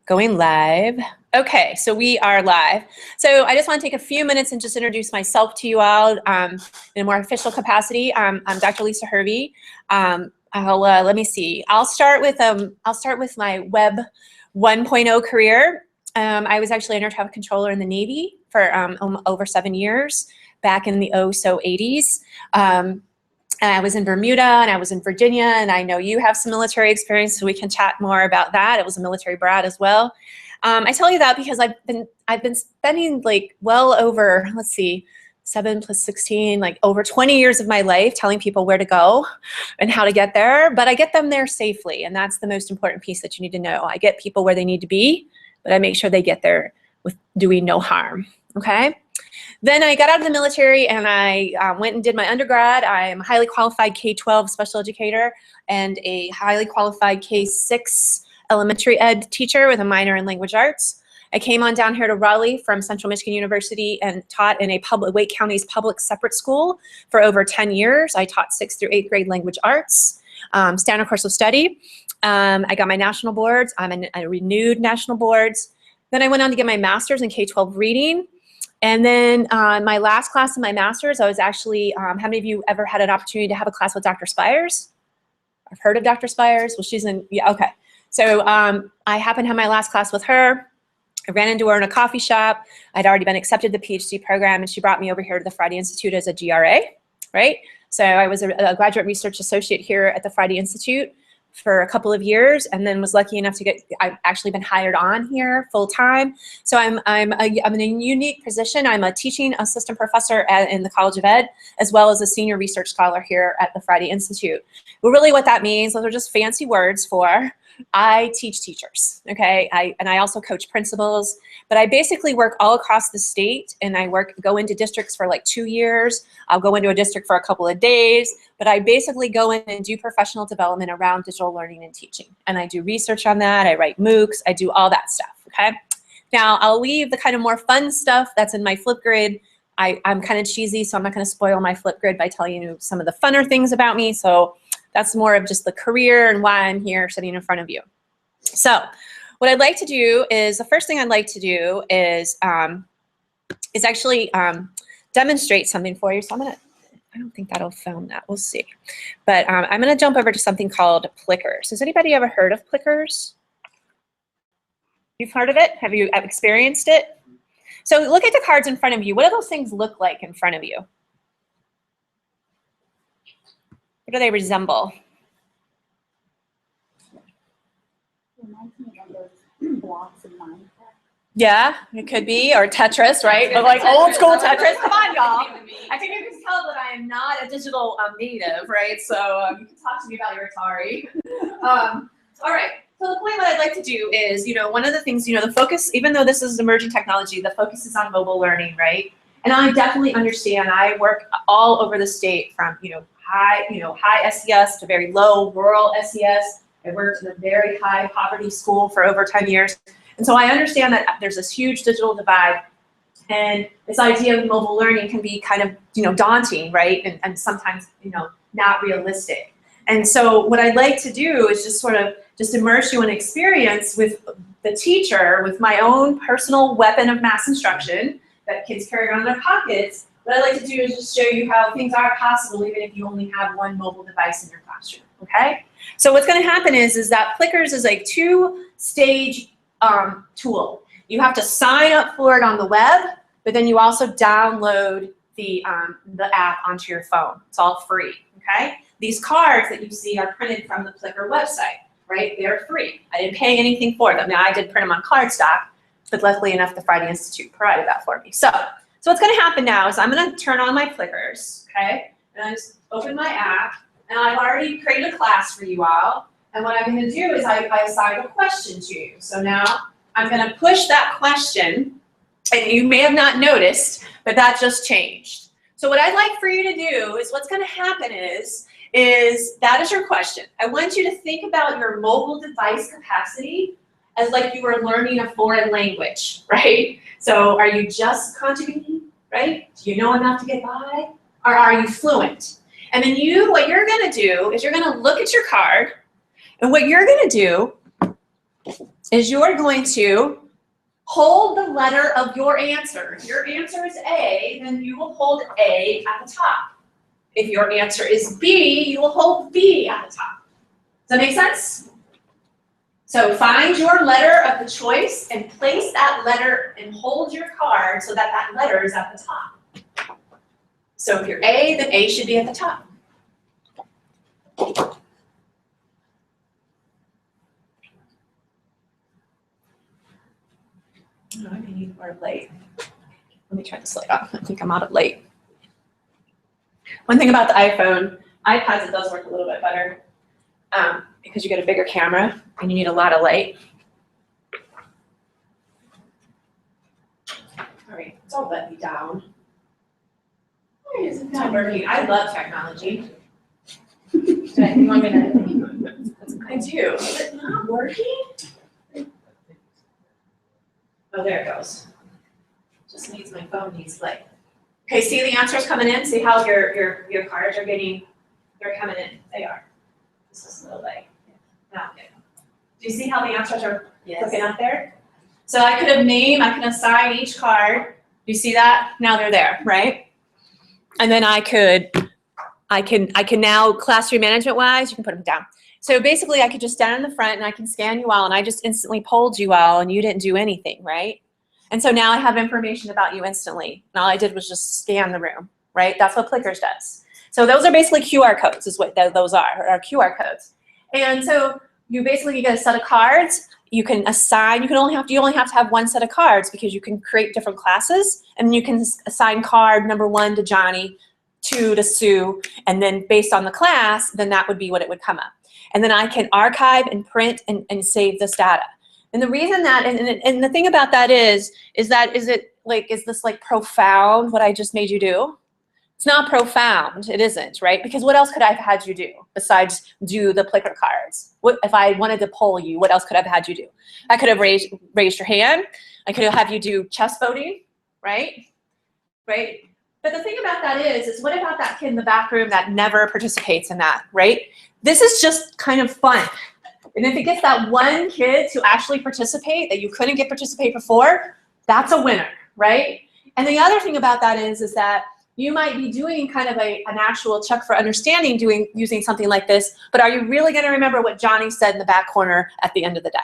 Going live. Okay, so we are live. So I just want to take a few minutes and just introduce myself to you all in a more official capacity. I'm Dr. Lisa Hervey. Let me see. I'll start with my Web 1.0 career. I was actually an air traffic controller in the Navy for over 7 years back in the '80s. And I was in Bermuda and I was in Virginia, and I know you have some military experience, so we can chat more about that. It was a military brat as well. I tell you that because I've been spending like well over, let's see, 7 + 16, like over 20 years of my life telling people where to go and how to get there, but I get them there safely, and that's the most important piece that you need to know. I get people where they need to be, but I make sure they get there with doing no harm, okay? Then I got out of the military and I went and did my undergrad. I'm a highly qualified K-12 special educator and a highly qualified K-6 elementary ed teacher with a minor in language arts. I came on down here to Raleigh from Central Michigan University and taught in a Wake County's public separate school for over 10 years. I taught 6th through 8th grade language arts, standard course of study. I got my national boards. I renewed national boards. Then I went on to get my master's in K-12 reading. And then my last class in my master's, I was actually, how many of you ever had an opportunity to have a class with Dr. Spires? I've heard of Dr. Spires. Well, she's in, yeah, okay. So I happened to have my last class with her. I ran into her in a coffee shop. I'd already been accepted to the PhD program, and she brought me over here to the Friday Institute as a GRA, right? So I was a graduate research associate here at the Friday Institute for a couple of years, and then was lucky enough to I've actually been hired on here full time. So I'm in a unique position. I'm a teaching assistant professor in the College of Ed, as well as a senior research scholar here at the Friday Institute. But really what that means, those are just fancy words for I teach teachers, okay? And I also coach principals, but I basically work all across the state, and I go into districts for like 2 years. I'll go into a district for a couple of days, but I basically go in and do professional development around digital learning and teaching. And I do research on that. I write MOOCs. I do all that stuff, okay? Now, I'll leave the kind of more fun stuff that's in my Flipgrid. I'm kind of cheesy, so I'm not going to spoil my Flipgrid by telling you some of the funner things about me. So that's more of just the career and why I'm here sitting in front of you. So what I'd like to do is, the first thing I'd like to do is actually demonstrate something for you. So I don't think that'll film that, we'll see. But I'm gonna jump over to something called Plickers. Has anybody ever heard of Plickers? You've heard of it? Have you experienced it? So look at the cards in front of you. What do those things look like in front of you? What do they resemble? Blocks of Minecraft. Yeah, it could be, or Tetris, right? But like old school Tetris. Come on, y'all. I think you can tell that I am not a digital native, right? So you can talk to me about your Atari. All right. So the point what I'd like to do is, one of the things, the focus, even though this is emerging technology, the focus is on mobile learning, right? And I definitely understand. I work all over the state, from high SES to very low rural SES. I worked in a very high poverty school for over 10 years. And so I understand that there's this huge digital divide, and this idea of mobile learning can be kind of, daunting, right? And sometimes, not realistic. And so what I'd like to do is just sort of immerse you in experience with the teacher, with my own personal weapon of mass instruction that kids carry around in their pockets. What I'd like to do is just show you how things are possible even if you only have one mobile device in your classroom, okay? So what's gonna happen is that Plickers is a 2-stage tool. You have to sign up for it on the web, but then you also download the app onto your phone. It's all free, okay? These cards that you see are printed from the Plickr website, right? They're free. I didn't pay anything for them. Now, I did print them on cardstock, but luckily enough, the Friday Institute provided that for me. So what's gonna happen now is I'm gonna turn on my Plickers, okay? And I just open my app, and I've already created a class for you all. And what I'm gonna do is I assign a question to you. So now I'm gonna push that question, and you may have not noticed, but that just changed. So what I'd like for you to do is, what's gonna happen is that is your question. I want you to think about your mobile device capacity as like you were learning a foreign language, right? So are you just conjugating, right? Do you know enough to get by? Or are you fluent? And then what you're gonna do is you're gonna look at your card, and what you're gonna do is you're going to hold the letter of your answer. If your answer is A, then you will hold A at the top. If your answer is B, you will hold B at the top. Does that make sense? So find your letter of the choice and place that letter and hold your card so that that letter is at the top. So if you're A, then A should be at the top. Oh, I need more light. Let me turn this light off. I think I'm out of light. One thing about the iPhone, iPads, it does work a little bit better because you get a bigger camera and you need a lot of light. All right, it's all let me down. Why is it not working? I love technology. You want me to? I do. Is it not working? Oh, there it goes. Just needs my phone needs light. Okay, see the answers coming in? See how your cards are getting, they're coming in. They are. This is a little light. Now, okay. Do you see how the answers are looking up there? So I could have named, I can assign each card. Do you see that? Now they're there, right? And then I can now, classroom management wise, you can put them down. So basically I could just stand in the front and I can scan you all and I just instantly polled you all and you didn't do anything, right? And so now I have information about you instantly. And all I did was just scan the room, right? That's what Plickers does. So those are basically QR codes is what those are QR codes. And so you basically get a set of cards. You can assign, you only have to have one set of cards because you can create different classes and then you can assign card number 1 to Johnny, 2 to Sue, and then based on the class, then that would be what it would come up. And then I can archive and print and save this data. And the reason that, and the thing about that is this like profound what I just made you do? It's not profound, it isn't, right? Because what else could I have had you do besides do the Plicker cards? What if I wanted to poll you, what else could I have had you do? I could have raised your hand. I could have you do chest voting, right? Right? But the thing about that is what about that kid in the back room that never participates in that, right? This is just kind of fun. And if it gets that one kid to actually participate that you couldn't get participate before, that's a winner, right? And the other thing about that is that you might be doing kind of an actual check for understanding using something like this, but are you really going to remember what Johnny said in the back corner at the end of the day?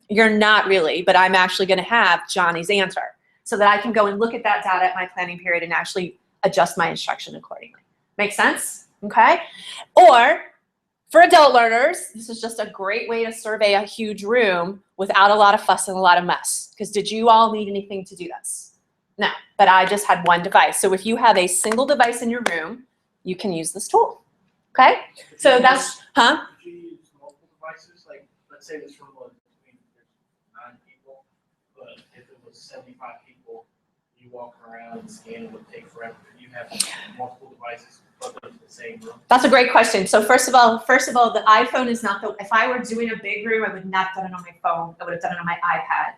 You're not really, but I'm actually going to have Johnny's answer so that I can go and look at that data at my planning period and actually adjust my instruction accordingly. Make sense? Okay? Or for adult learners, this is just a great way to survey a huge room without a lot of fuss and a lot of mess. Because did you all need anything to do this? No, but I just had one device. So if you have a single device in your room, you can use this tool. Okay? So that's, huh? If you use multiple devices, like let's say this room was, there's 9 people, but if it was 75 people, you walk around and scan, it would take forever. You have multiple devices. That's a great question. So first of all, the iPhone is not the, if I were doing a big room, I would not have done it on my phone. I would have done it on my iPad.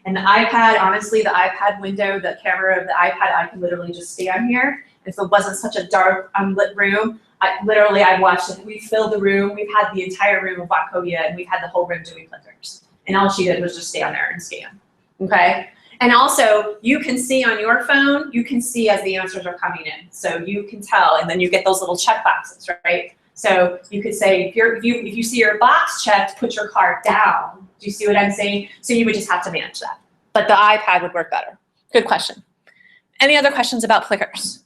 And the iPad, honestly, the iPad window, the camera of the iPad, I could literally just stand here. If it wasn't such a dark, unlit room, I'd watched it. We filled the room. We've had the entire room of Wachovia, and we've had the whole room doing Plickers. And all she did was just stand there and scan. Okay? And also, you can see on your phone, you can see as the answers are coming in. So you can tell, and then you get those little check boxes, right? So you could say, if you see your box checked, put your card down. Do you see what I'm saying? So you would just have to manage that. But the iPad would work better. Good question. Any other questions about Plickers?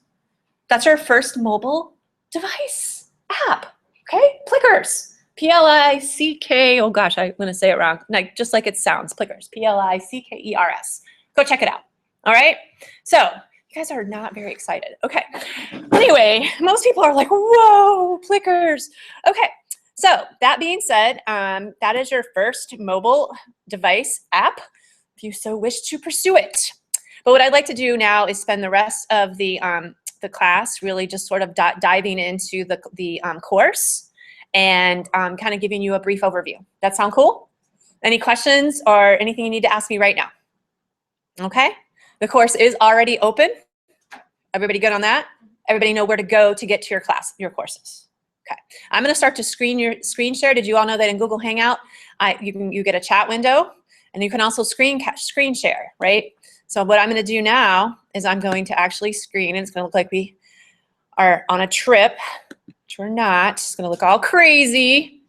That's our first mobile device app, okay? Plickers, P-L-I-C-K, oh gosh, I'm gonna say it wrong, like, just like it sounds, Plickers, P-L-I-C-K-E-R-S. Go check it out, all right? So, you guys are not very excited. Okay, anyway, most people are like, whoa, Plickers. Okay, so that being said, that is your first mobile device app, if you so wish to pursue it. But what I'd like to do now is spend the rest of the class really just sort of diving into the course and kind of giving you a brief overview. That sound cool? Any questions or anything you need to ask me right now? Okay, the course is already open. Everybody good on that? Everybody know where to go to get to your class, your courses? Okay, I'm going to start to screen share. Did you all know that in Google Hangout, you get a chat window, and you can also screen share, right? So what I'm going to do now is I'm going to actually screen, and it's going to look like we are on a trip, which we're not. It's going to look all crazy,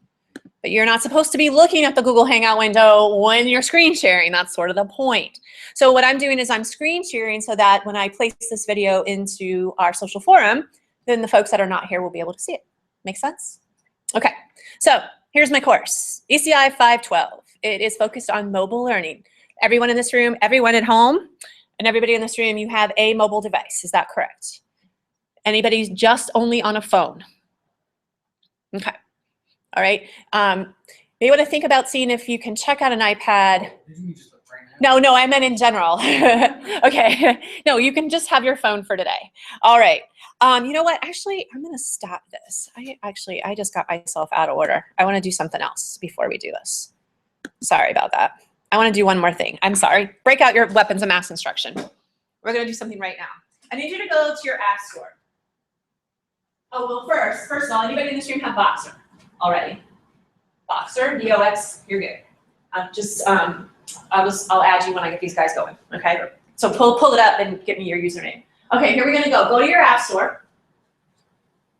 but you're not supposed to be looking at the Google Hangout window when you're screen sharing. That's sort of the point. So what I'm doing is I'm screen sharing so that when I place this video into our social forum, then the folks that are not here will be able to see it. Make sense? Okay, so here's my course, ECI 512. It is focused on mobile learning. Everyone in this room, everyone at home, and everybody in this room, you have a mobile device. Is that correct? Anybody just only on a phone? Okay, all right. You want to think about seeing if you can check out an iPad. No, I meant in general. Okay, no, you can just have your phone for today. All right. You know what? Actually, I'm going to stop this. I just got myself out of order. I want to do something else before we do this. Sorry about that. I want to do one more thing. I'm sorry. Break out your weapons of mass instruction. We're going to do something right now. I need you to go to your app store. Oh, well, first of all, anybody in this room have Boxer already? Boxer, B-O-X, you're good. I'll add you when I get these guys going, okay? So pull it up and get me your username. Okay, here we're gonna go. Go to your app store,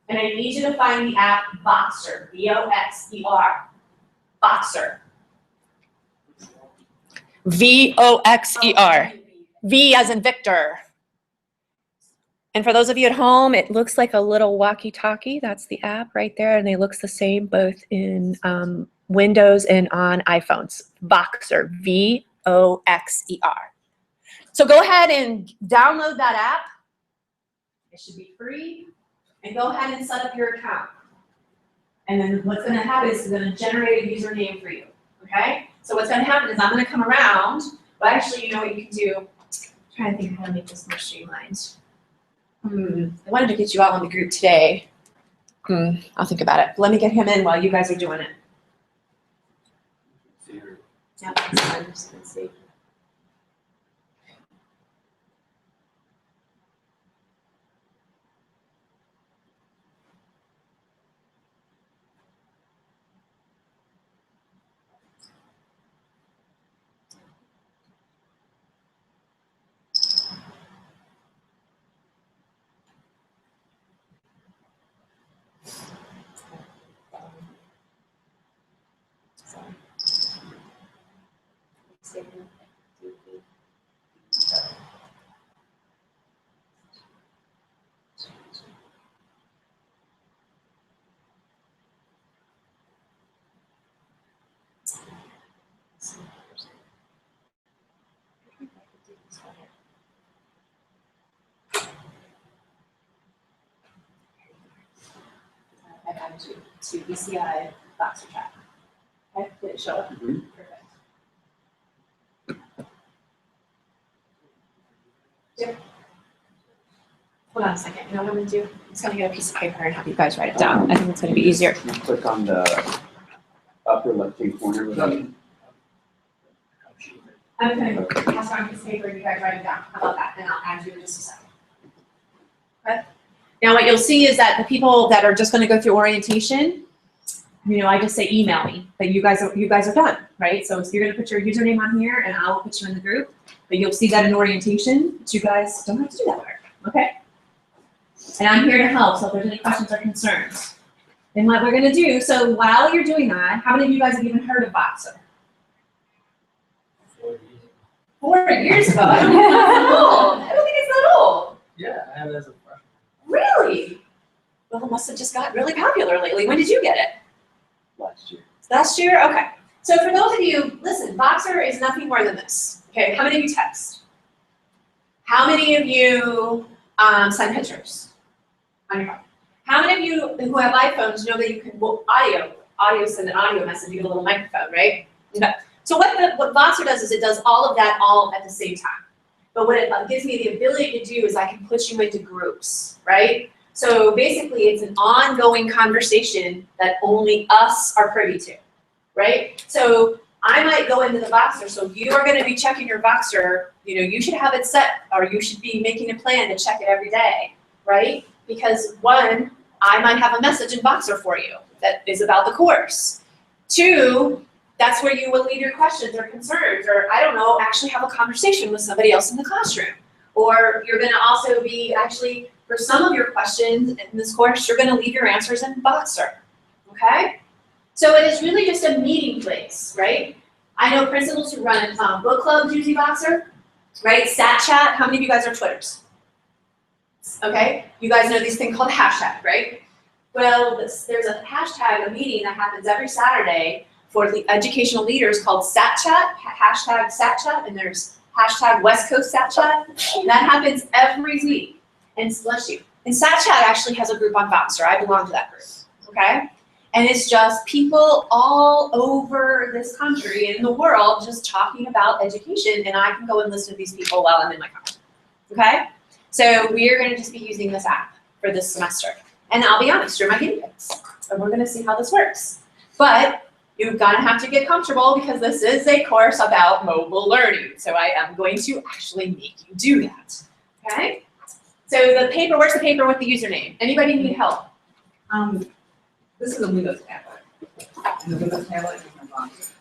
and I need you to find the app Boxer, B-O-X-E-R, Boxer. V-O-X-E-R, V as in Victor. And for those of you at home, it looks like a little walkie-talkie. That's the app right there, and it looks the same both in Windows and on iPhones. Boxer, V-O-X-E-R. So go ahead and download that app. It should be free. And go ahead and set up your account. And then what's going to happen is it's going to generate a username for you. Okay? So what's going to happen is I'm going to come around. Well, actually, you know what you can do? I'm trying to think of how to make this more streamlined. I wanted to get you all in the group today. I'll think about it. Let me get him in while you guys are doing it. Yeah, that's fine. Just gonna see. I've added you to ECI Boxer chat. Okay, did it show up? Perfect. Yep. Hold on a second. You know what I'm going to do? I'm just going to get a piece of paper and have you guys write it down. I think it's going to be easier. You click on the upper left-hand corner. I'm going to pass around a piece of paper and you guys write it down. How about that? And I'll add you in just a second. Okay. Now what you'll see is that the people that are just going to go through orientation, you know, I just say email me, but you guys are done, right? So you're going to put your username on here, and I'll put you in the group. But you'll see that in orientation, but you guys don't have to do that work, okay? And I'm here to help. So if there's any questions or concerns, and what we're going to do. So while you're doing that, how many of you guys have even heard of Boxer? 4 years ago. I don't think it's that old. I don't think it's that old. Yeah, I have it as a freshman. Really? Well, it must have just got really popular lately. When did you get it? Last year. Last year? Okay. So for those of you, listen, Boxer is nothing more than this. Okay, how many of you text? How many of you send pictures on your phone? How many of you who have iPhones know that you can audio send an audio message, you get a little microphone, right? Okay. So what Boxer does is it does all of that all at the same time. But what it gives me the ability to do is I can put you into groups, right? So basically it's an ongoing conversation that only us are privy to, right? So I might go into the Boxer, so you are going to be checking your Boxer, you know, you should have it set, or you should be making a plan to check it every day, right? Because one, I might have a message in Voxer for you that is about the course. 2, that's where you will leave your questions or concerns, or I don't know, actually have a conversation with somebody else in the classroom. Or you're gonna also be actually, for some of your questions in this course, you're gonna leave your answers in Voxer, okay? So it is really just a meeting place, right? I know principals who run book clubs using Voxer, right? Sat chat, how many of you guys are Twitters? Okay, you guys know this thing called hashtag, right? Well, there's a hashtag, a meeting that happens every Saturday for the educational leaders called Sat Chat, hashtag Sat Chat, and there's hashtag West Coast Sat Chat. That happens every week. And bless you. And Sat Chat actually has a group on Voxer. I belong to that group, okay? And it's just people all over this country and in the world just talking about education, and I can go and listen to these people while I'm in my car, okay? So we're gonna just be using this app for this semester. And I'll be honest, you're my guinea pigs, and we're gonna see how this works. But you're gonna have to get comfortable because this is a course about mobile learning. So I am going to actually make you do that, okay? So the paper, where's the paper with the username? Anybody need help? This is a Windows tablet. And the Windows tablet is my Voxer.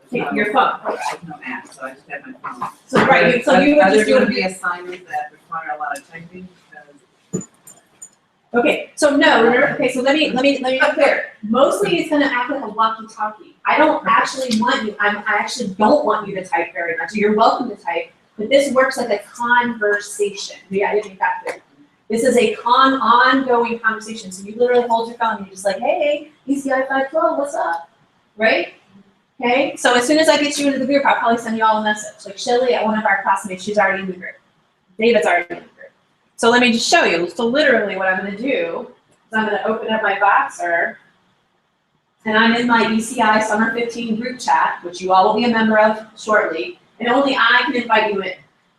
Take your phone. I have no app, so I just have my phone. So right, so you would Are just there do going to it. be assignments that require a lot of typing? Because Okay, so no, okay, so let me be clear. Mostly it's gonna act like a walkie-talkie. I don't actually want you, I actually don't want you to type very much. You're welcome to type, but this works like a conversation. Yeah, I didn't make that clear. This is a ongoing conversation. So you literally hold your phone and you're just like, hey, ECI 512, what's up? Right? Okay, so as soon as I get you into the group, I'll probably send you all a message. Like Shelly, one of our classmates, she's already in the group. David's already in the group. So let me just show you. So literally what I'm gonna do is I'm gonna open up my Voxer, and I'm in my ECI Summer 15 group chat, which you all will be a member of shortly, and only I can invite you in.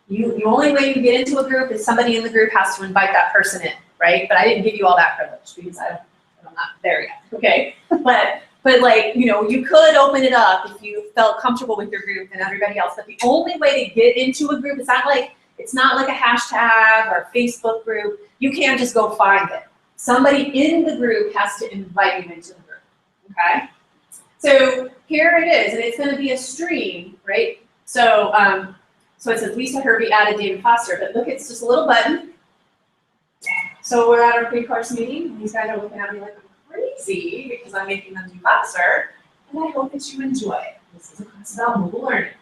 The only way you get into a group is somebody in the group has to invite that person in, right? But I didn't give you all that privilege because I'm not there yet, okay? But like, you know, you could open it up if you felt comfortable with your group and everybody else, but the only way to get into a group, it's not like a hashtag or a Facebook group. You can't just go find it. Somebody in the group has to invite you into the group, okay? So here it is, and it's gonna be a stream, right? So, so it says Lisa Hervey added David Foster, but look, it's just a little button. So we're at our pre-course meeting, and these guys are looking at me like I'm crazy because I'm making them do Foster, and I hope that you enjoy it. This is a class about mobile learning.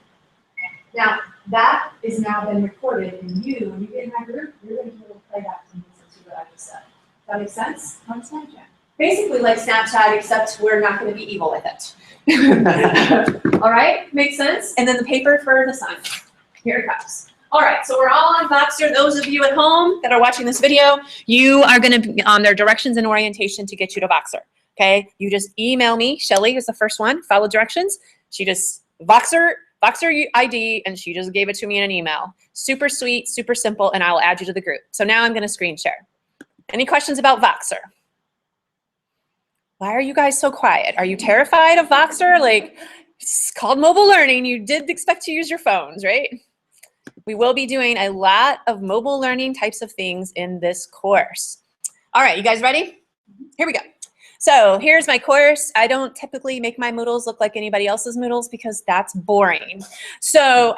Now, that is now been recorded, and you, when you get in my group, you're going to be able to play that to listen to what I just said. Does that make sense? On Snapchat. Basically like Snapchat, except we're not going to be evil with it. All right, makes sense? And then the paper for the sign. Here it comes. All right, so we're all on Voxer. Those of you at home that are watching this video, you are going to be on their directions and orientation to get you to Voxer. Okay, you just email me. Shelly is the first one. Follow directions. She just Voxer ID, and she just gave it to me in an email. Super sweet, super simple, and I'll add you to the group. So now I'm going to screen share. Any questions about Voxer? Why are you guys so quiet? Are you terrified of Voxer? Like, it's called mobile learning. You did expect to use your phones, right? We will be doing a lot of mobile learning types of things in this course. All right, you guys ready? Here we go. So here's my course. I don't typically make my Moodles look like anybody else's Moodles because that's boring. So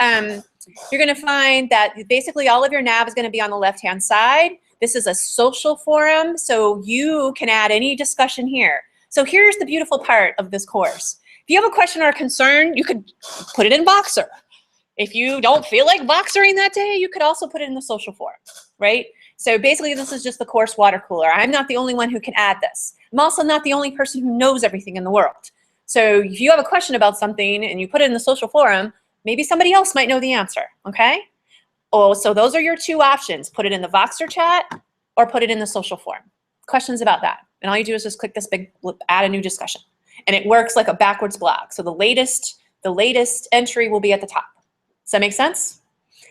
you're gonna find that basically all of your nav is gonna be on the left-hand side. This is a social forum, so you can add any discussion here. So here's the beautiful part of this course. If you have a question or a concern, you could put it in Voxer. If you don't feel like Voxering that day, you could also put it in the social forum, right? So basically this is just the course water cooler. I'm not the only one who can add this. I'm also not the only person who knows everything in the world. So if you have a question about something and you put it in the social forum, maybe somebody else might know the answer, okay? Oh, so those are your two options. Put it in the Voxer chat or put it in the social forum. Questions about that? And all you do is just click this big, add a new discussion. And it works like a backwards blog. So the latest entry will be at the top. Does that make sense?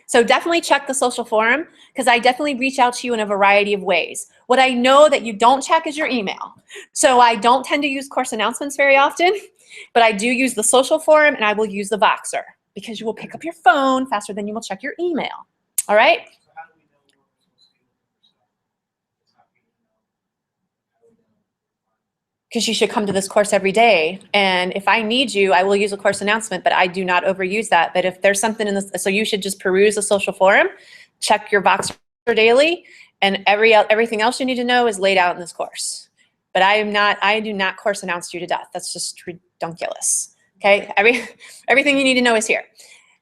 So definitely check the social forum because I definitely reach out to you in a variety of ways. What I know that you don't check is your email. So I don't tend to use course announcements very often, but I do use the social forum and I will use the Voxer because you will pick up your phone faster than you will check your email. All right? So how do we know what we're supposed to be looking for stuff? It's not being because you should come to this course every day. And if I need you, I will use a course announcement, but I do not overuse that. But if there's something in this, so you should just peruse the social forum, check your box for daily, and everything else you need to know is laid out in this course. But I do not course announce you to death. That's just ridiculous. Okay, everything you need to know is here.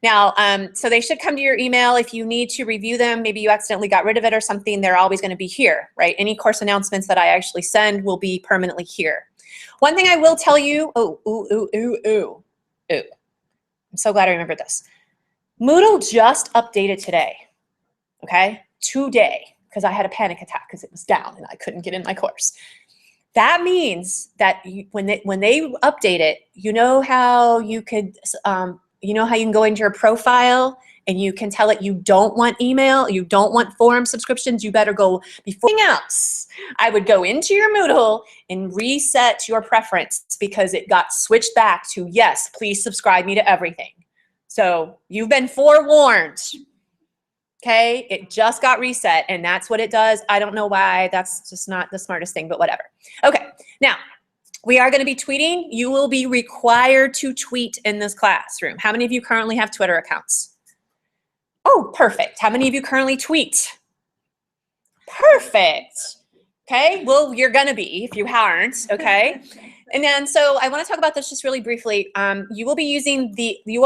Now, so they should come to your email. If you need to review them, maybe you accidentally got rid of it or something, they're always going to be here, right? Any course announcements that I actually send will be permanently here. One thing I will tell you, I'm so glad I remembered this. Moodle just updated today, okay? Today, because I had a panic attack because it was down and I couldn't get in my course. That means that when they update it, you know how you could, you know how you can go into your profile and you can tell it you don't want email, you don't want forum subscriptions, you better go before anything else. I would go into your Moodle and reset your preference because it got switched back to, yes, please subscribe me to everything. So you've been forewarned. Okay, it just got reset and that's what it does. I don't know why, that's just not the smartest thing, but whatever. Okay, now we are going to be tweeting. You will be required to tweet in this classroom. How many of you currently have Twitter accounts? Oh, perfect. How many of you currently tweet? Perfect. Okay, well, you're going to be if you aren't, okay? And then, so I want to talk about this just really briefly. You will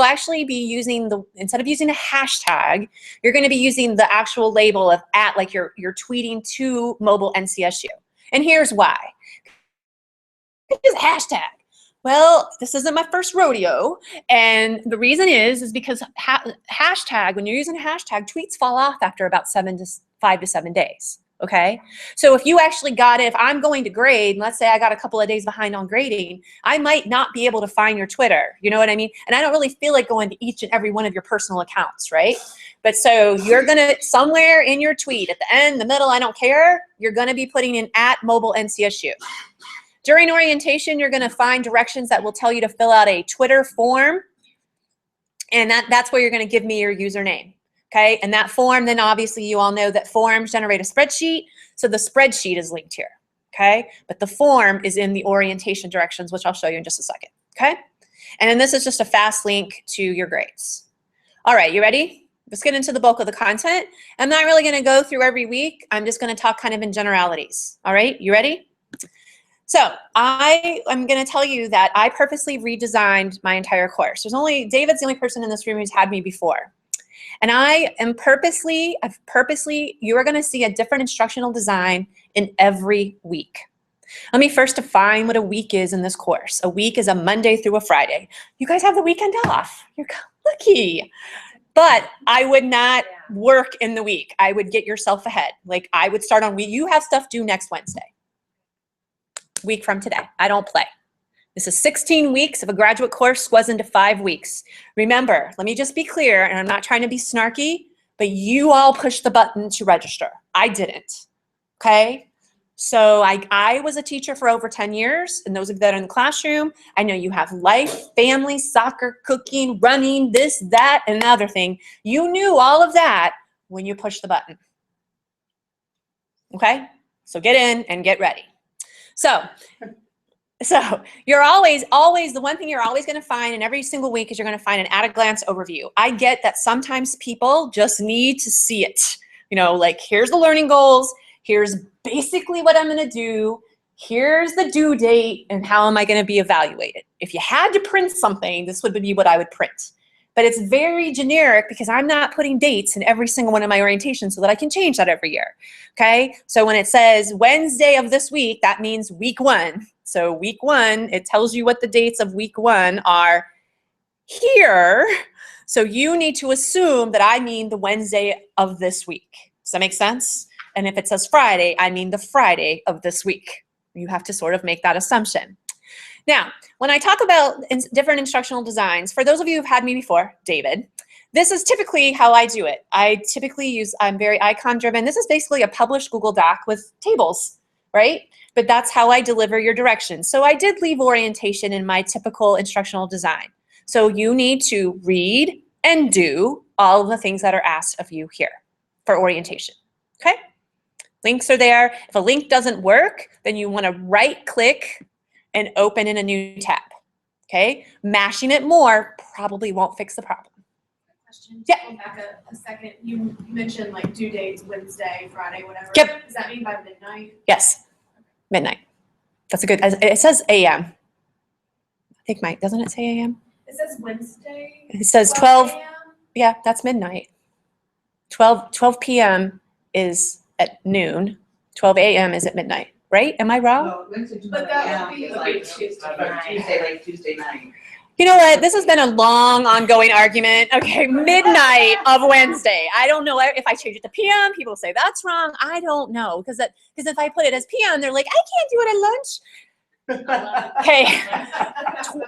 actually be using instead of using a hashtag, you're going to be using the actual label of @ like you're tweeting to mobile NCSU. And here's why. It's a hashtag. Well, this isn't my first rodeo. And the reason is because hashtag, when you're using a hashtag, tweets fall off after about 5 to 7 days. Okay, so if you actually got it, if I'm going to grade, and let's say I got a couple of days behind on grading, I might not be able to find your Twitter, you know what I mean? And I don't really feel like going to each and every one of your personal accounts, right? But so you're gonna, somewhere in your tweet, at the end, the middle, I don't care, you're gonna be putting in @mobile NCSU. During orientation, you're gonna find directions that will tell you to fill out a Twitter form, and that's where you're gonna give me your username. Okay, and that form, then obviously you all know that forms generate a spreadsheet, so the spreadsheet is linked here, okay? But the form is in the orientation directions, which I'll show you in just a second, okay? And then this is just a fast link to your grades. All right, you ready? Let's get into the bulk of the content. I'm not really gonna go through every week. I'm just gonna talk kind of in generalities, all right? You ready? So I'm going to tell you that I purposely redesigned my entire course. David's the only person in this room who's had me before. And you are going to see a different instructional design in every week. Let me first define what a week is in this course. A week is a Monday through a Friday. You guys have the weekend off. You're lucky. But I would not work in the week. I would get yourself ahead. Like I would start on week. You have stuff due next Wednesday. Week from today. I don't play. This is 16 weeks of a graduate course squeezed into 5 weeks. Remember, let me just be clear, and I'm not trying to be snarky, but you all pushed the button to register. I didn't, okay? So I was a teacher for over 10 years, and those of you that are in the classroom, I know you have life, family, soccer, cooking, running, this, that, and another thing. You knew all of that when you pushed the button, okay? So get in and get ready. So you're always, the one thing you're always going to find in every single week is you're going to find an at-a-glance overview. I get that sometimes people just need to see it. You know, like here's the learning goals, here's basically what I'm going to do, here's the due date, and how am I going to be evaluated. If you had to print something, this would be what I would print. But it's very generic because I'm not putting dates in every single one of my orientations so that I can change that every year, okay? So when it says Wednesday of this week, that means week 1. So week 1, it tells you what the dates of week 1 are here. So you need to assume that I mean the Wednesday of this week. Does that make sense? And if it says Friday, I mean the Friday of this week. You have to sort of make that assumption. Now, when I talk about different instructional designs, for those of you who've had me before, David, this is typically how I do it. I'm very icon driven. This is basically a published Google Doc with tables, right? But that's how I deliver your directions. So I did leave orientation in my typical instructional design. So you need to read and do all of the things that are asked of you here for orientation, okay? Links are there. If a link doesn't work, then you want to right click and open in a new tab. Okay? Mashing it more probably won't fix the problem. Question. Yeah. Go back a second. You mentioned like due dates Wednesday, Friday, whatever. Yep. Does that mean by midnight? Yes, midnight. That's a good, it says AM. I think doesn't it say AM? It says Wednesday. It says 12, a.m.? yeah, that's midnight. 12 p.m. is at noon. 12 a.m. is at midnight, right? Am I wrong? Well, Wednesday, But that would be like Tuesday night. You know what? This has been a long, ongoing argument. Okay, midnight of Wednesday. I don't know if I change it to PM. People say that's wrong. I don't know because if I put it as PM, they're like, I can't do it at lunch. Okay,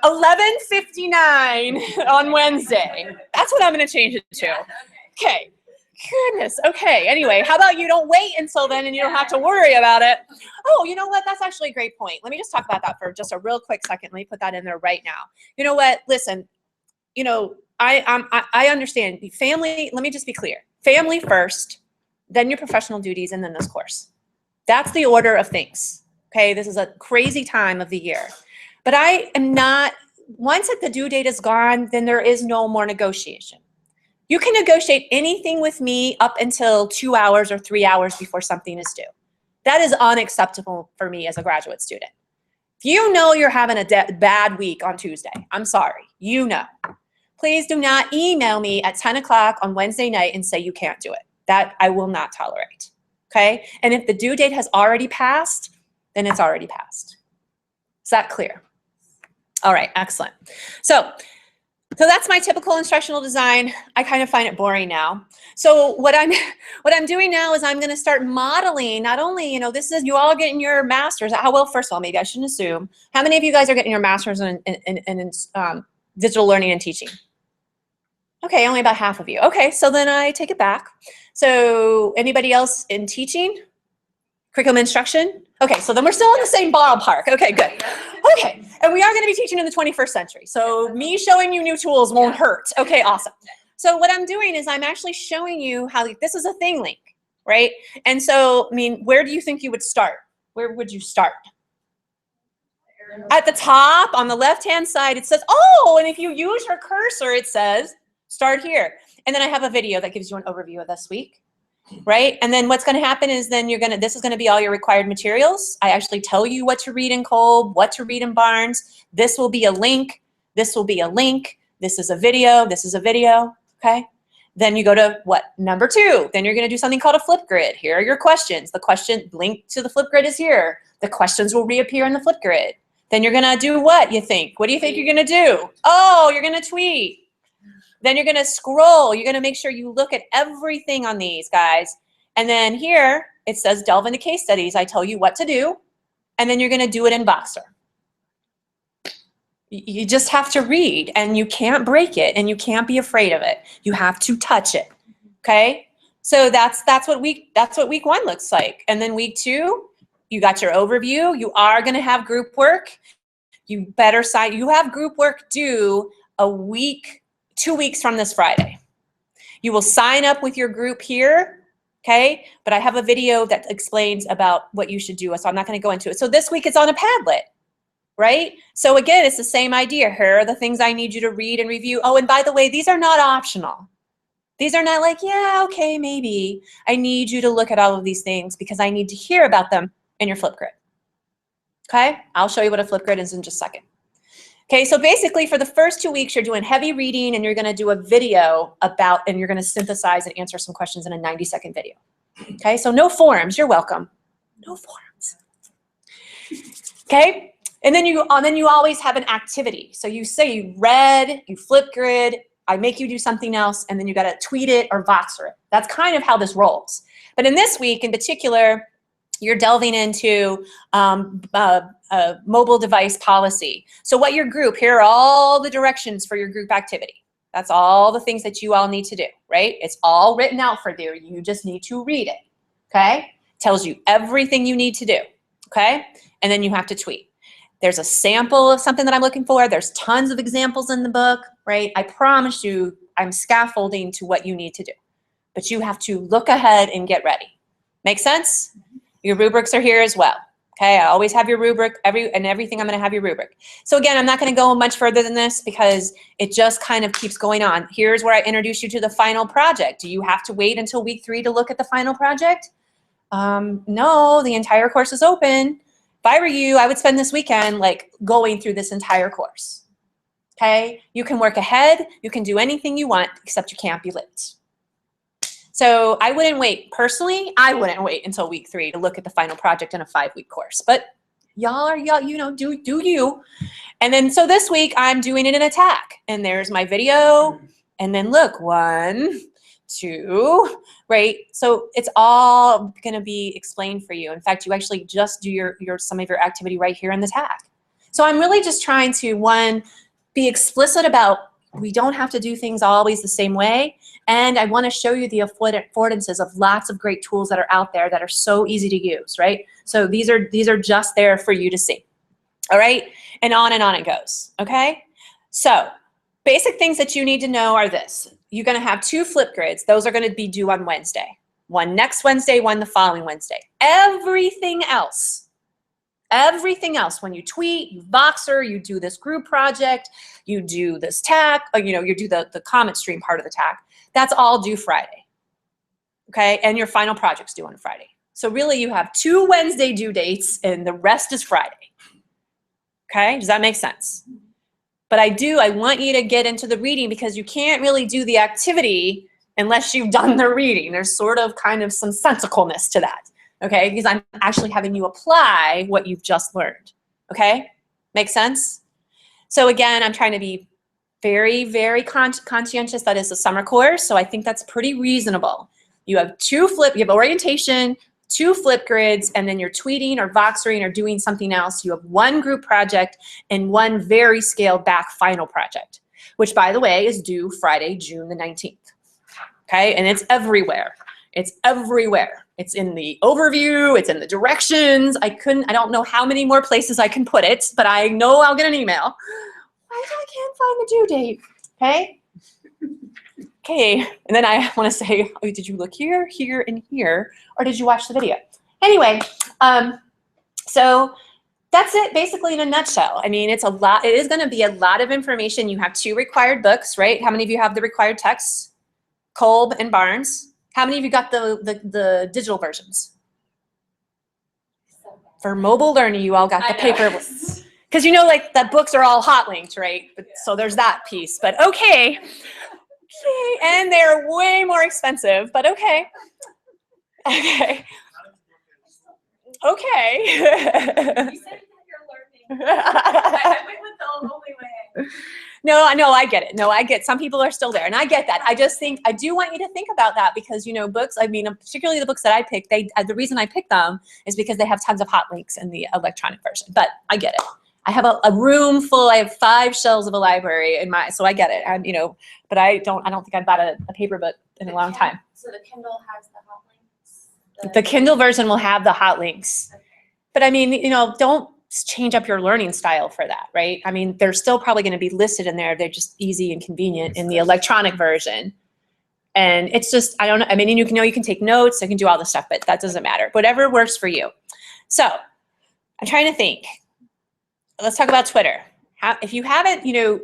11:59 on Wednesday. That's what I'm going to change it to. Okay. Goodness. Okay. Anyway, how about you don't wait until then and you don't have to worry about it? Oh, you know what? That's actually a great point. Let me just talk about that for just a real quick second. Let me put that in there right now. You know what? Listen, you know, I understand family. Let me just be clear. Family first, then your professional duties, and then this course. That's the order of things. Okay. This is a crazy time of the year, but I am not, once the due date is gone, then there is no more negotiation. You can negotiate anything with me up until 2 hours or 3 hours before something is due. That is unacceptable for me as a graduate student. If you know you're having a bad week on Tuesday, I'm sorry, you know. Please do not email me at 10 o'clock on Wednesday night and say you can't do it. That I will not tolerate, okay? And if the due date has already passed, then it's already passed. Is that clear? All right, excellent. So that's my typical instructional design. I kind of find it boring now. So what I'm doing now is I'm going to start modeling. Not only, you know, this is you all getting your masters. How well? First of all, maybe I shouldn't assume. How many of you guys are getting your masters in digital learning and teaching? Okay, only about half of you. Okay, so then I take it back. So anybody else in teaching? Curriculum instruction? Okay, so then we're still in the same ballpark. Okay, good. Okay, and we are going to be teaching in the 21st century. So me showing you new tools won't hurt. Okay, awesome. So what I'm doing is I'm actually showing you how this is a thing link, right? And so, I mean, where do you think you would start? Where would you start? At the top, on the left-hand side, it says, oh, and if you use your cursor, it says, start here. And then I have a video that gives you an overview of this week. Right? And then what's going to happen is then this is going to be all your required materials. I actually tell you what to read in Kolb, what to read in Barnes. This will be a link. This will be a link. This is a video. This is a video. Okay? Then you go to what? Number 2. Then you're going to do something called a flip grid. Here are your questions. The question link to the flip grid is here. The questions will reappear in the flip grid. Then you're going to do what you think? What do you think you're going to do? Oh, you're going to tweet. Then you're going to scroll. You're going to make sure you look at everything on these, guys. And then here, it says delve into case studies. I tell you what to do. And then you're going to do it in Boxer. You just have to read. And you can't break it. And you can't be afraid of it. You have to touch it. Okay? So that's what week 1 looks like. And then week 2, you got your overview. You are going to have group work. You have group work due 2 weeks from this Friday. You will sign up with your group here, okay? But I have a video that explains about what you should do, so I'm not going to go into it. So this week it's on a Padlet, right? So again, it's the same idea. Here are the things I need you to read and review. Oh, and by the way, these are not optional. These are not like, yeah, okay, maybe. I need you to look at all of these things because I need to hear about them in your flip grid. Okay? I'll show you what a flip grid is in just a second. Okay, so basically for the first 2 weeks, you're doing heavy reading and you're going to do a video and you're going to synthesize and answer some questions in a 90-second video. Okay, so no forums, you're welcome. No forums. Okay, and then you always have an activity. So you say you read, you flip grid, I make you do something else, and then you got to tweet it or Voxer it. That's kind of how this rolls. But in this week in particular, you're delving into mobile device policy. So what your group, here are all the directions for your group activity. That's all the things that you all need to do, right? It's all written out for you. You just need to read it, okay? Tells you everything you need to do, okay? And then you have to tweet. There's a sample of something that I'm looking for. There's tons of examples in the book, right? I promise you I'm scaffolding to what you need to do. But you have to look ahead and get ready. Make sense? Your rubrics are here as well, Okay, I always have your rubric, everything I'm gonna have your rubric. So again, I'm not gonna go much further than this because it just kind of keeps going on. Here's where I introduce you to the final project. Do you have to wait until week 3 to look at the final project? No, the entire course is open. If I were you, I would spend this weekend like going through this entire course. Okay, you can work ahead, you can do anything you want, except you can't be late. So I wouldn't wait, personally, I wouldn't wait until week 3 to look at the final project in a 5-week course. But y'all, you know, do you. And then, so this week I'm doing it in attack. And there's my video. And then look, 1, 2, right? So it's all gonna be explained for you. In fact, you actually just do some of your activity right here in the tag. So I'm really just trying to, 1, be explicit about we don't have to do things always the same way. And I want to show you the affordances of lots of great tools that are out there that are so easy to use, right? So these are just there for you to see. All right? And on it goes. Okay? So basic things that you need to know are this. You're going to have 2 flip grids. Those are going to be due on Wednesday. 1 next Wednesday, 1 the following Wednesday. Everything else, when you tweet, you Voxer, you do this group project, you do this tag, you know, you do the comment stream part of the tag, that's all due Friday, okay? And your final project's due on Friday. So really you have 2 Wednesday due dates and the rest is Friday, okay? Does that make sense? But I want you to get into the reading because you can't really do the activity unless you've done the reading. There's sort of kind of some sensicalness to that. Okay, because I'm actually having you apply what you've just learned. Okay, make sense? So again, I'm trying to be very, very conscientious. That is a summer course, so I think that's pretty reasonable. You have you have orientation, 2 flip grids, and then you're tweeting or Voxering or doing something else. You have 1 group project and 1 very scaled back final project, which by the way is due Friday, June the 19th. Okay, and it's everywhere. It's everywhere. It's in the overview, it's in the directions. I don't know how many more places I can put it, but I know I'll get an email. I can't find the due date, okay? Okay, and then I wanna say, oh, did you look here, here, and here, or did you watch the video? Anyway, so that's it basically in a nutshell. I mean, it's a lot, it is gonna be a lot of information. You have 2 required books, right? How many of you have the required texts? Kolb and Barnes. How many of you got the digital versions? For mobile learning, you all got the paper. Because you know, like, the books are all hot linked, right? But, so there's that piece. But okay. Okay. And they're way more expensive, but okay. Okay. Okay. You said that you're learning. I went with the only way. No, I get it. No, I get some people are still there, and I get that. I just think I do want you to think about that because, you know, books, I mean, particularly the books that I picked, the reason I picked them is because they have tons of hot links in the electronic version, but I get it. I have a room full, I have 5 shelves of a library in so I get it. I'm, you know, but I don't think I've bought a paper book in a long time. So the Kindle has the hot links? The Kindle version will have the hot links. But I mean, you know, don't change up your learning style for that, right? I mean, they're still probably going to be listed in there. They're just easy and convenient in the electronic version. And it's just, I don't know. I mean, you can take notes, you can do all this stuff, but that doesn't matter. Whatever works for you. So I'm trying to think. Let's talk about Twitter. If you haven't, you know,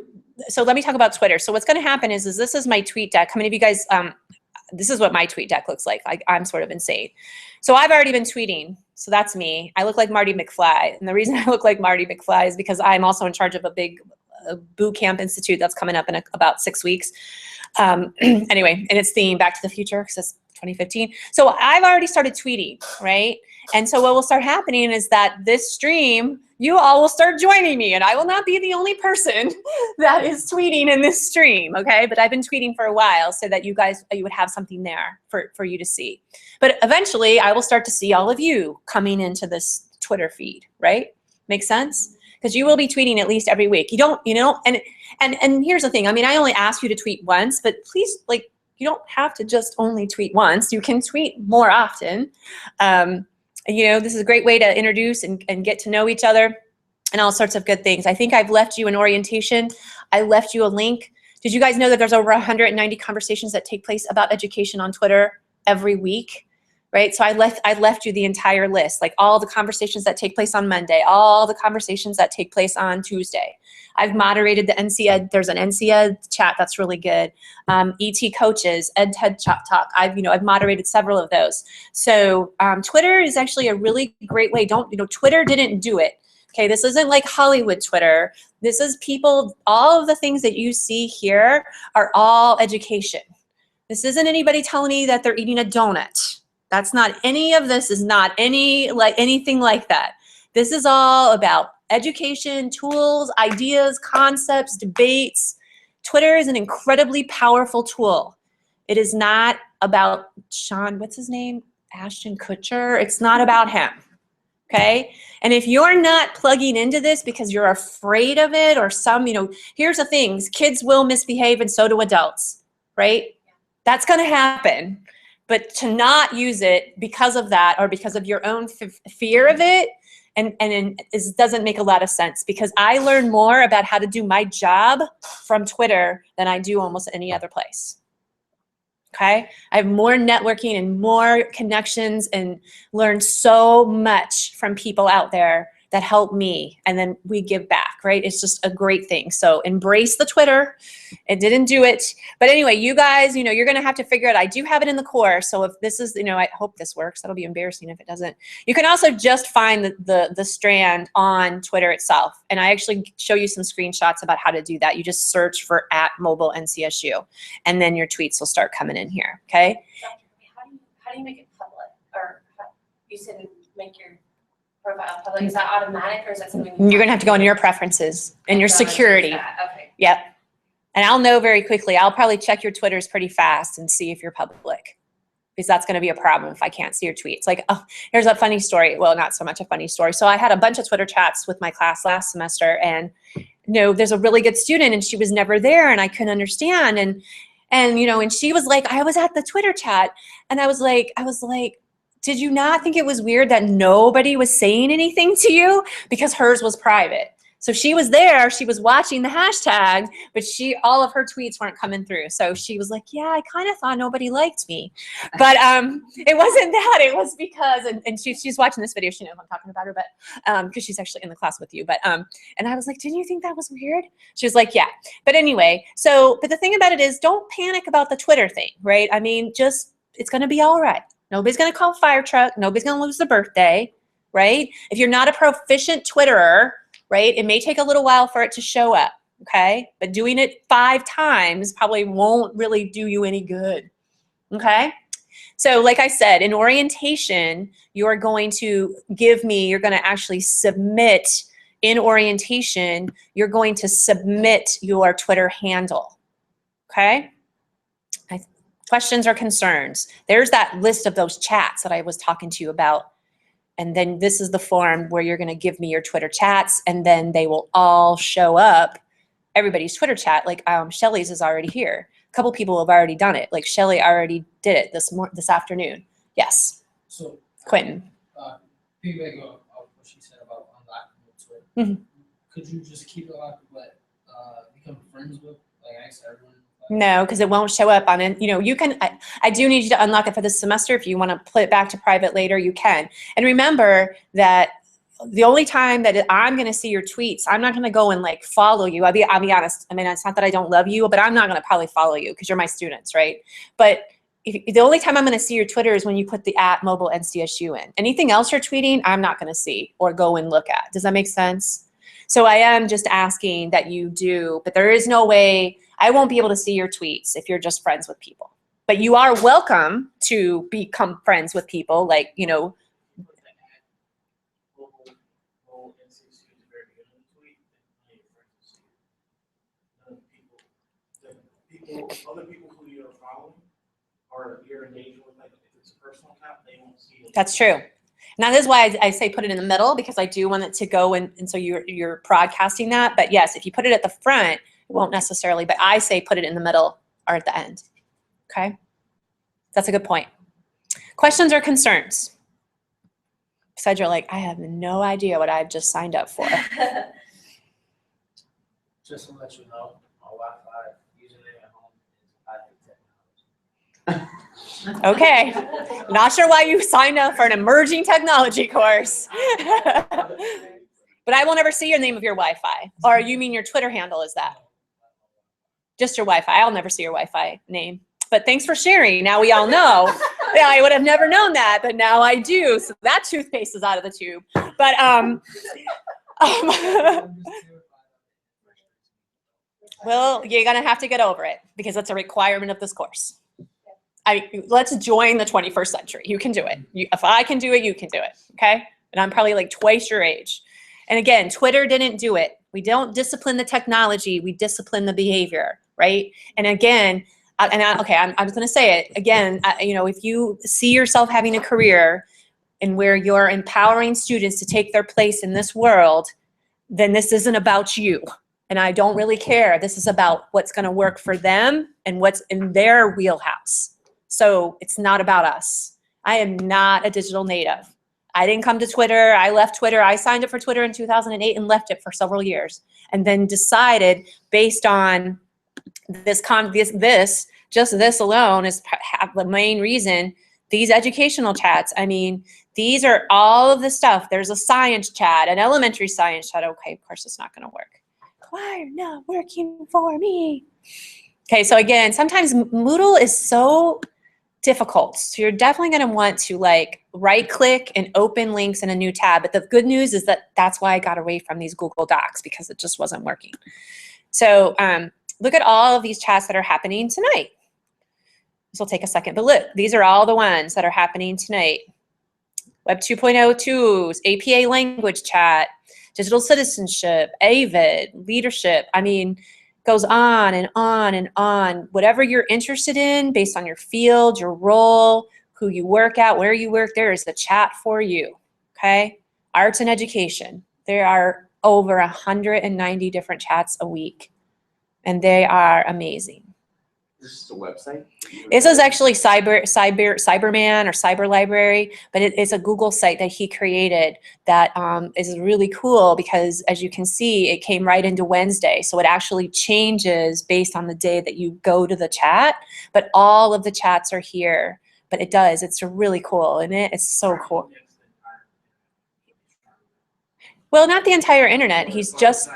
so let me talk about Twitter. So what's going to happen is this is my tweet deck. How many of you guys, this is what my tweet deck looks like. I'm sort of insane. So I've already been tweeting. So that's me. I look like Marty McFly. And the reason I look like Marty McFly is because I'm also in charge of a big boot camp institute that's coming up in about 6 weeks. Anyway, and it's themed Back to the Future because it's 2015. So I've already started tweeting, right? And so what will start happening is that this stream, you all will start joining me, and I will not be the only person that is tweeting in this stream, okay? But I've been tweeting for a while so that you would have something there for you to see. But eventually, I will start to see all of you coming into this Twitter feed, right? Make sense? Because you will be tweeting at least every week. You don't, you know, and here's the thing. I mean, I only ask you to tweet once, but please, like, you don't have to just only tweet once. You can tweet more often. You know, this is a great way to introduce and get to know each other and all sorts of good things. I think I've left you an orientation. I left you a link. Did you guys know that there's over 190 conversations that take place about education on Twitter every week? right? So I left you the entire list, like all the conversations that take place on Monday, all the conversations that take place on Tuesday. I've moderated the NCED. There's an NCED chat that's really good. ET coaches, EdTed Talk. I've moderated several of those. So Twitter is actually a really great way. Twitter didn't do it. Okay, this isn't like Hollywood Twitter. This is people, all of the things that you see here are all education. This isn't anybody telling me that they're eating a donut. That's not, any of this is not anything like that. This is all about education, tools, ideas, concepts, debates. Twitter is an incredibly powerful tool. It is not about Sean, what's his name? Ashton Kutcher. It's not about him. Okay? And if you're not plugging into this because you're afraid of it or here's the things, kids will misbehave and so do adults, right? That's going to happen. But to not use it because of that or because of your own fear of it doesn't make a lot of sense, because I learn more about how to do my job from Twitter than I do almost any other place. Okay? I have more networking and more connections and learn so much from people out there that help me, and then we give back, right? It's just a great thing. So embrace the Twitter. It didn't do it. But anyway, you guys, you're going to have to figure it out. I do have it in the course. So if this is, I hope this works. That'll be embarrassing if it doesn't. You can also just find the strand on Twitter itself. And I actually show you some screenshots about how to do that. You just search for @MobileNCSU, and then your tweets will start coming in here, okay? How do you make it public? Or you said make your profile public. Is that automatic, or is that something You're going to have to go into your preferences and your security. Okay. Yep. And I'll know very quickly. I'll probably check your Twitters pretty fast and see if you're public, because that's going to be a problem if I can't see your tweets. Like, oh, here's a funny story. Well, not so much a funny story. So I had a bunch of Twitter chats with my class last semester, and there's a really good student and she was never there and I couldn't understand. And she was like, I was at the Twitter chat and I was like, did you not think it was weird that nobody was saying anything to you? Because hers was private. So she was there, she was watching the hashtag, but all of her tweets weren't coming through. So she was like, yeah, I kind of thought nobody liked me. But it wasn't that, it was because, and she's watching this video, she knows I'm talking about her, but because she's actually in the class with you. But and I was like, didn't you think that was weird? She was like, yeah. But anyway, but the thing about it is, don't panic about the Twitter thing, right? I mean, it's gonna be all right. Nobody's going to call fire truck. Nobody's going to lose their birthday, right? If you're not a proficient Twitterer, right, it may take a little while for it to show up, okay? But doing it 5 times probably won't really do you any good, okay? So like I said, in orientation, you're going to actually submit, in orientation, you're going to submit your Twitter handle, okay? Questions or concerns. There's that list of those chats that I was talking to you about. And then this is the form where you're going to give me your Twitter chats, and then they will all show up. Everybody's Twitter chat, like Shelly's is already here. A couple people have already done it. Like Shelly already did it this afternoon. Yes. So Quentin. Piggyback off what she said about unlocking Twitter. Could you just keep it locked, but become friends with, like, I said, everyone? No, because it won't show up on it. You can, I do need you to unlock it for this semester. If you want to put it back to private later, you can. And remember that the only time that I'm going to see your tweets, I'm not going to go and like follow you. I'll be honest. I mean, it's not that I don't love you, but I'm not going to probably follow you because you're my students, right? But the only time I'm going to see your Twitter is when you put the @MobileNCSU in. Anything else you're tweeting, I'm not going to see or go and look at. Does that make sense? So I am just asking that you do, but there is no way, I won't be able to see your tweets if you're just friends with people. But you are welcome to become friends with people, like, Other people who you're following or you're engaging with, like if it's a personal account, they won't see it. That's true. And that is why I say put it in the middle, because I do want it to go and so you're broadcasting that. But yes, if you put it at the front, it won't necessarily, but I say put it in the middle or at the end. Okay? That's a good point. Questions or concerns? Besides, you're like, I have no idea what I've just signed up for. Just to let you know, my Wi-Fi username at home is iPad technology. Okay. Not sure why you signed up for an emerging technology course. But I will never see your name of your Wi-Fi. Or you mean your Twitter handle is that? Just your Wi-Fi. I'll never see your Wi-Fi name. But thanks for sharing. Now we all know. Yeah, I would have never known that, but now I do. So that toothpaste is out of the tube. But well, you're gonna have to get over it because it's a requirement of this course. Let's join the 21st century. You can do it. If I can do it, you can do it. Okay? And I'm probably like twice your age. And again, Twitter didn't do it. We don't discipline the technology. We discipline the behavior, right? And again, I'm just going to say it again. If you see yourself having a career and where you're empowering students to take their place in this world, then this isn't about you. And I don't really care. This is about what's going to work for them and what's in their wheelhouse. So it's not about us. I am not a digital native. I didn't come to Twitter. I left Twitter. I signed up for Twitter in 2008 and left it for several years. And then decided based on this alone is the main reason, these educational chats. I mean, these are all of the stuff. There's a science chat, an elementary science chat. Okay, of course it's not going to work. Why are not working for me? Okay, so again, sometimes Moodle is so difficult. So you're definitely going to want to right click and open links in a new tab. But the good news is that that's why I got away from these Google Docs, because it just wasn't working. So look at all of these chats that are happening tonight. This will take a second, but look, these are all the ones that are happening tonight. Web 2.0 tools, APA language chat, digital citizenship, AVID, leadership. I mean, goes on and on and on. Whatever you're interested in based on your field, your role, who you work at, where you work, there is a chat for you, okay? Arts and education. There are over 190 different chats a week, and they are amazing. This is a website? This is actually Cyberman or Cyber Library, but it's a Google site that he created that is really cool because, as you can see, it came right into Wednesday. So it actually changes based on the day that you go to the chat, but all of the chats are here. But it does. It's really cool, isn't it? It's so cool. Well, not the entire internet. He's just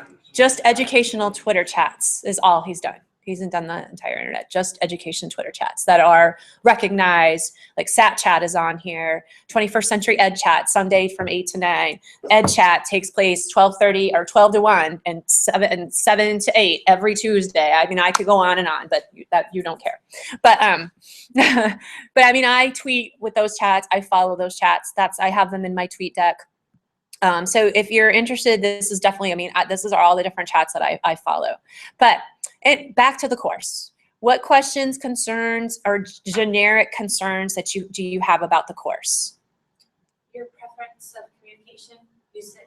educational Twitter chats is all he's done. He hasn't done the entire internet, just education Twitter chats that are recognized, like SAT Chat is on here, 21st Century Ed Chat, Sunday from 8 to 9. Ed Chat takes place 12:30 or 12 to 1 and 7 to 8 every Tuesday. I mean, I could go on and on, but you don't care. But but I mean, I tweet with those chats. I follow those chats. I have them in my tweet deck. So if you're interested, this is definitely, this is all the different chats that I follow. But back to the course. What questions, concerns, or generic concerns that do you have about the course? Your preference of communication, you said.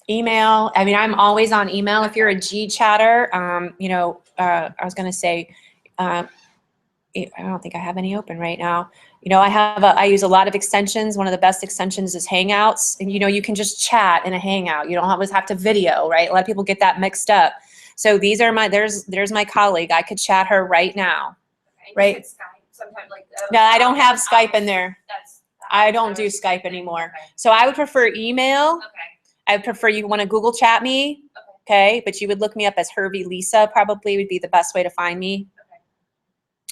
Email. I mean, I'm always on email. If you're a G chatter, I was going to say, I don't think I have any open right now. I use a lot of extensions. One of the best extensions is Hangouts. And, you can just chat in a Hangout. You don't always have to video, right? A lot of people get that mixed up. So these are there's my colleague. I could chat her right now, right? Skype, sometimes No, I don't have Skype in there. I don't do Skype anymore. So I would prefer email. Okay. I would prefer you want to Google chat me. Okay. But you would look me up as Hervey Lisa probably would be the best way to find me.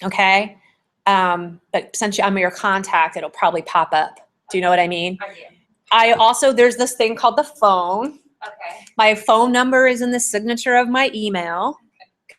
Okay. But since I'm your contact, it'll probably pop up. Do you know what I mean? I do. There's this thing called the phone. Okay. My phone number is in the signature of my email.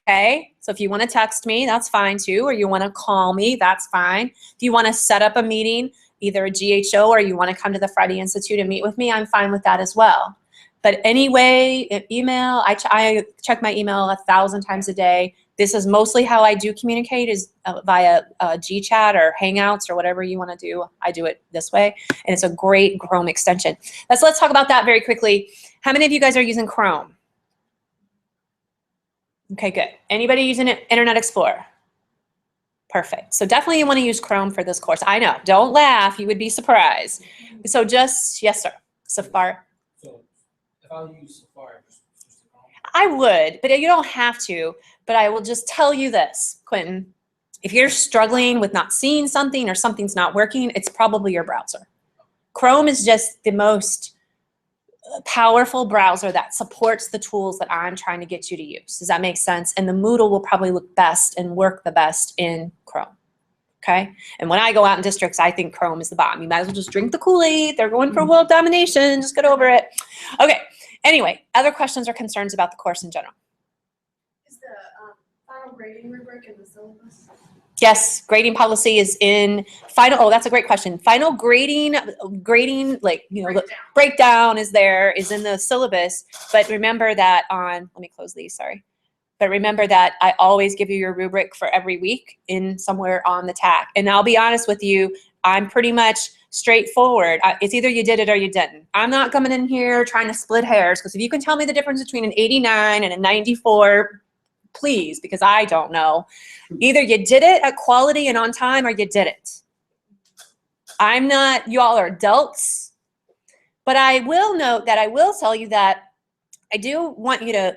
Okay. So if you want to text me, that's fine too. Or you want to call me, that's fine. If you want to set up a meeting, either a GHO or you want to come to the Friday Institute and meet with me, I'm fine with that as well. But anyway, email, I check my email 1,000 times a day. This is mostly how I do communicate is via GChat or Hangouts or whatever you want to do. I do it this way, and it's a great Chrome extension. Let's talk about that very quickly. How many of you guys are using Chrome? Okay, good. Anybody using Internet Explorer? Perfect. So definitely you want to use Chrome for this course. I know. Don't laugh. You would be surprised. So yes, sir. Safari. So if I use Safari, just I would, but you don't have to. But I will just tell you this, Quentin. If you're struggling with not seeing something or something's not working, it's probably your browser. Chrome is just the most powerful browser that supports the tools that I'm trying to get you to use. Does that make sense? And the Moodle will probably look best and work the best in Chrome. Okay? And when I go out in districts, I think Chrome is the bomb. You might as well just drink the Kool-Aid. They're going for world domination. Just get over it. Okay. Anyway, other questions or concerns about the course in general? Is the final grading rubric in the syllabus? Yes, grading policy is in final. Oh, that's a great question. Final grading, like, you know, the breakdown is in the syllabus. But remember that let me close these, sorry. But remember that I always give you your rubric for every week in somewhere on the TAC. And I'll be honest with you, I'm pretty much straightforward. It's either you did it or you didn't. I'm not coming in here trying to split hairs, because if you can tell me the difference between an 89 and a 94, please, because I don't know. Either you did it at quality and on time, or you didn't. I'm not, you all are adults, but I will note that I will tell you that I do want you to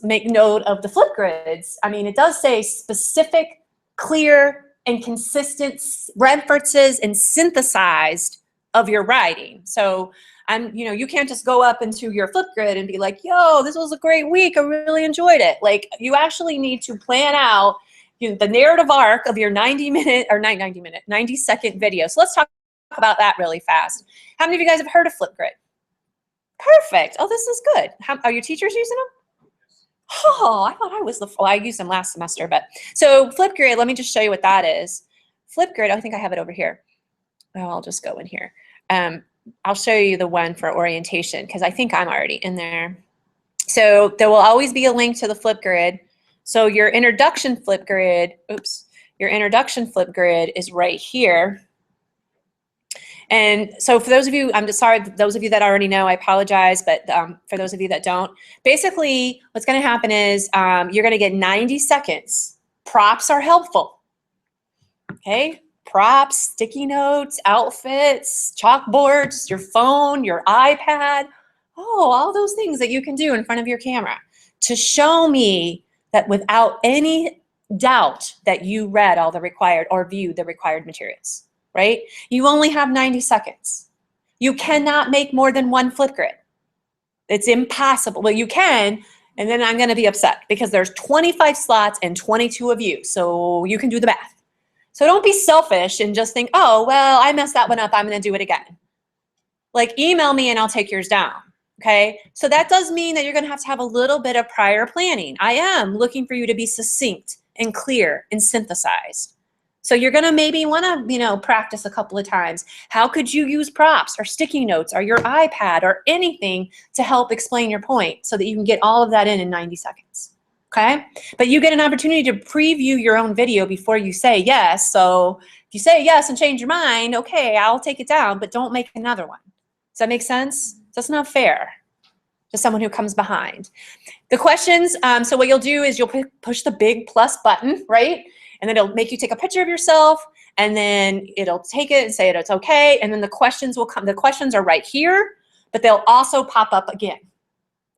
make note of the flip grids. I mean, it does say specific, clear, and consistent references and synthesized of your writing. So you can't just go up into your flip grid and be like, yo, this was a great week. I really enjoyed it. Like, you actually need to plan out the narrative arc of your 90-second video. So let's talk about that really fast. How many of you guys have heard of Flipgrid? Perfect. Oh, this is good. Are your teachers using them? Oh, I thought I was I used them last semester, but so Flipgrid, let me just show you what that is. Flipgrid, I think I have it over here. Oh, I'll just go in here. I'll show you the one for orientation, because I think I'm already in there. So there will always be a link to the Flipgrid. So your introduction Flipgrid, your introduction Flipgrid is right here. And so for those of you, I'm just sorry, those of you that already know, I apologize, but for those of you that don't, basically what's going to happen is you're going to get 90 seconds. Props are helpful. Okay? Props, sticky notes, outfits, chalkboards, your phone, your iPad, all those things that you can do in front of your camera to show me that without any doubt that you read all the required or viewed the required materials, right? You only have 90 seconds. You cannot make more than one Flipgrid. It's impossible. Well, you can, and then I'm going to be upset because there's 25 slots and 22 of you, so you can do the math. So don't be selfish and just think, oh, well, I messed that one up. I'm going to do it again. Like, email me and I'll take yours down. Okay, so that does mean that you're going to have a little bit of prior planning. I am looking for you to be succinct and clear and synthesized. So you're going to maybe want to, practice a couple of times. How could you use props or sticky notes or your iPad or anything to help explain your point so that you can get all of that in 90 seconds? Okay, but you get an opportunity to preview your own video before you say yes. So if you say yes and change your mind, okay, I'll take it down, but don't make another one. Does that make sense? That's not fair to someone who comes behind. The questions, so what you'll do is you'll push the big plus button, right? And then it'll make you take a picture of yourself, and then it'll take it and say it's okay, and then the questions will come. The questions are right here, but they'll also pop up again,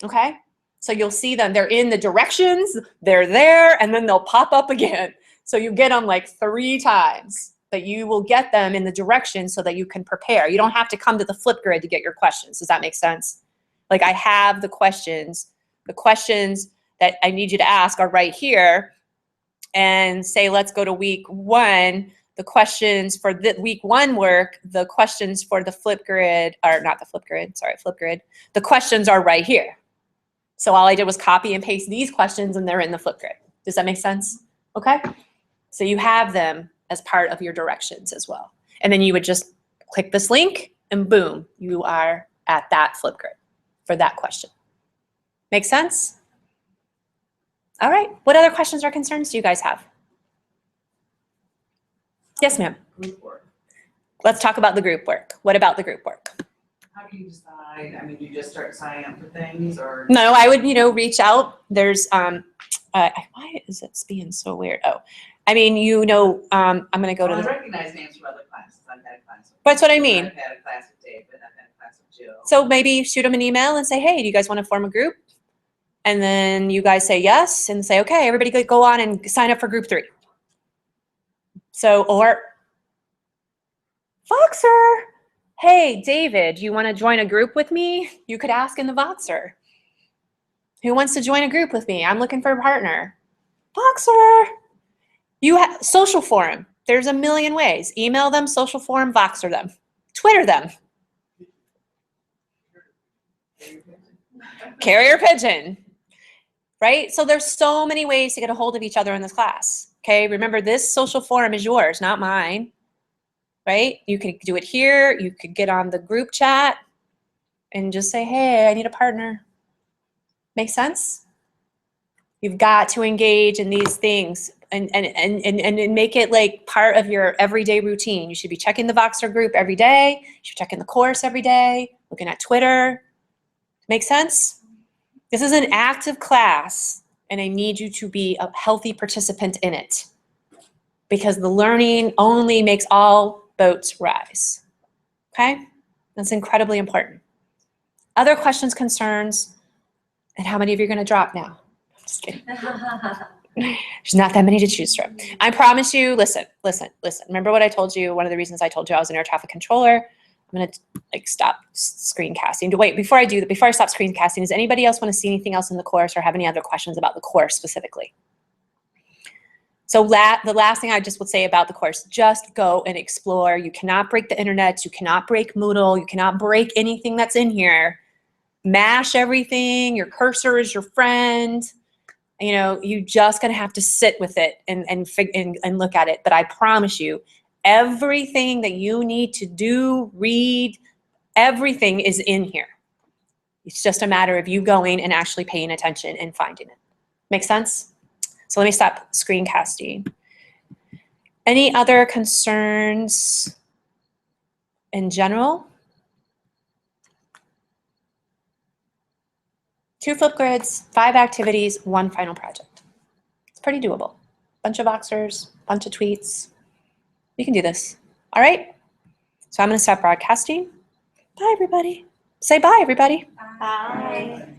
okay? So you'll see them. They're in the directions, they're there, and then they'll pop up again. So you get them like 3 times. But you will get them in the direction so that you can prepare. You don't have to come to the Flipgrid to get your questions. Does that make sense? Like, I have the questions. The questions that I need you to ask are right here. And say, let's go to week 1. The questions for the week 1 work, the questions for the Flipgrid, or not the Flipgrid, sorry, Flipgrid. The questions are right here. So all I did was copy and paste these questions and they're in the Flipgrid. Does that make sense? Okay? So you have them as part of your directions as well. And then you would just click this link and boom, you are at that Flipgrid for that question. Make sense? All right, what other questions or concerns do you guys have? Yes, ma'am. Group work. Let's talk about the group work. What about the group work? How do you decide? I mean, do you just start signing up for things, or? No, I would, reach out. There's, why is it being so weird? Oh, I mean, I'm going to go to I the. recognize names from other classes. I've had a class with. That's what I mean. I've had a class with David. I've had a class with Jill. So maybe shoot them an email and say, hey, do you guys want to form a group? And then you guys say yes and say, okay, everybody go on and sign up for group 3. So, or Voxer. Hey, David, you want to join a group with me? You could ask in the Voxer. Who wants to join a group with me? I'm looking for a partner. Voxer. You have social forum. There's a million ways. Email them, social forum, Voxer them, Twitter them. Carrier pigeon, right? So there's so many ways to get a hold of each other in this class. Okay, remember this social forum is yours, not mine, right? You could do it here. You could get on the group chat and just say, hey, I need a partner. Make sense? You've got to engage in these things and make it like part of your everyday routine. You should be checking the Voxer group every day. You should check in the course every day, looking at Twitter. Make sense? This is an active class, and I need you to be a healthy participant in it because the learning only makes all boats rise. Okay? That's incredibly important. Other questions, concerns, and how many of you are going to drop now? I'm just kidding. There's not that many to choose from. I promise you, listen. Remember what I told you? One of the reasons I told you I was an air traffic controller. I'm going to stop screencasting. Wait, before I stop screencasting, does anybody else want to see anything else in the course or have any other questions about the course specifically? So the last thing I just would say about the course, just go and explore. You cannot break the internet. You cannot break Moodle. You cannot break anything that's in here. Mash everything. Your cursor is your friend. You know, you just going to have to sit with it and look at it. But I promise you, everything that you need to do, read, everything is in here. It's just a matter of you going and actually paying attention and finding it. Make sense? So let me stop screencasting. Any other concerns in general? 2 flip grids, 5 activities, 1 final project. It's pretty doable. Bunch of Voxers, bunch of tweets. You can do this. All right? So I'm going to stop broadcasting. Bye, everybody. Say bye, everybody. Bye.